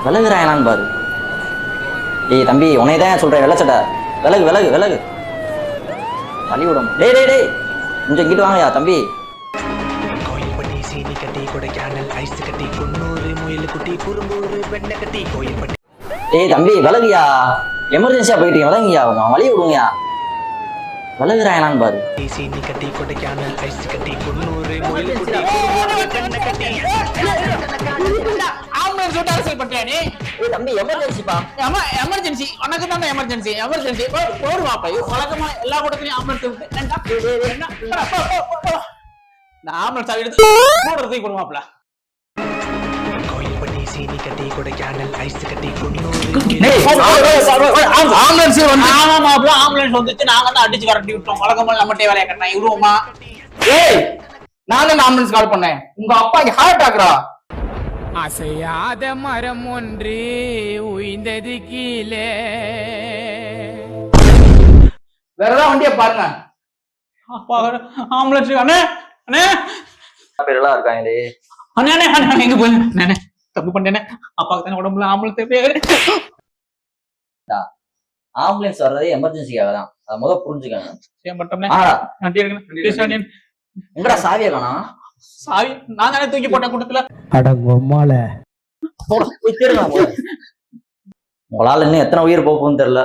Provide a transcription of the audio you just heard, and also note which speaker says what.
Speaker 1: விலகுறாயனான்னு பாரு. ஏய் தம்பி, உன்னையதான் சொல்றேன், வெள்ளச்சட்டை விலகு விலகு விலகு. வழி விடும். டேய் டேய் டேய், கொஞ்சம் இங்கிட்டு வாங்கயா தம்பி.
Speaker 2: கோயில்பட்டி சீனி கட்டி கொடைக்கானல் ஐஸ் கட்டி குன்னூர் முயல் குட்டி குறும்பூர் வெண்ணை கட்டி கோயில்பட்டி.
Speaker 1: ஏய் தம்பி விலகுயா, எமர்ஜென்சியா போயிட்டீங்க, விலங்குயா, வழி விடுங்கயா. விலகுறாயனான்னு பாரு.
Speaker 2: சீனி கட்டி கொடைக்கானல் ஐஸ் கட்டி குன்னூர் முயல் குட்டி வெண்ணை கட்டி.
Speaker 3: ஆம்புலன்ஸ் விட்டு அரசியல் பண்றியா நீ?
Speaker 1: ஏய் தம்பி, எமர்ஜென்சிப்பா.
Speaker 3: எமர்ஜென்சி உனக்கு தான் எமர்ஜென்சி. எமர்ஜென்சி போடுவாப்பா. வழக்கமா எல்லா கூட்டத்திலையும் ஆம்புலன்ஸ் விட்டு இந்த ஆம்புலன்ஸ் எடுத்து போடுறதுக்கு போடுவாப்ல.
Speaker 2: கோயில்பட்டி சீனி கட்டி கொடைக்கானல் ஐஸ் கட்டி குன்னூர்
Speaker 3: ஆம்புலன்ஸ் வந்து ஆமாப்ல, ஆம்புலன்ஸ் வந்துச்சு, நாங்க தான் அடிச்சு விரட்டி விட்டோம். வழக்கமா நம்மகிட்டே வேலையை கட்டினா இவருமா? ஏய், நான் தான் ஆம்புலன்ஸ் கால் பண்ணேன். உங்க அப்பாக்கு ஹார்ட் அட்டாக்ரா.
Speaker 4: அசையாத மரம் ஒன்று உயிர்ந்தது கீழே.
Speaker 3: வேற ஏதாவது வண்டியை பாருங்க. அப்பா ஆம்புலன்ஸ். அண்ணே அண்ணே
Speaker 1: பேரெல்லாம் இருக்காங்களே.
Speaker 3: அண்ணே அண்ணே அண்ணே எங்க போய் அண்ணே தப்பு பண்ணேனே. அப்பாவுக்கு தானே உடம்புல ஆம்புலன்ஸ் தேவையா?
Speaker 1: ஆம்புலன்ஸ் வர்றதே எமர்ஜென்சிக்காக தான், அதை முதல் புரிஞ்சுக்கங்க. எங்கடா சாவியை காணோம்?
Speaker 3: சாவி நான் தானே தூக்கி போட்ட கூட்டத்துல.
Speaker 1: போய் தேடுங்க. உங்களால இன்னும் எத்தனை உயிர் போகும்னு தெரியல.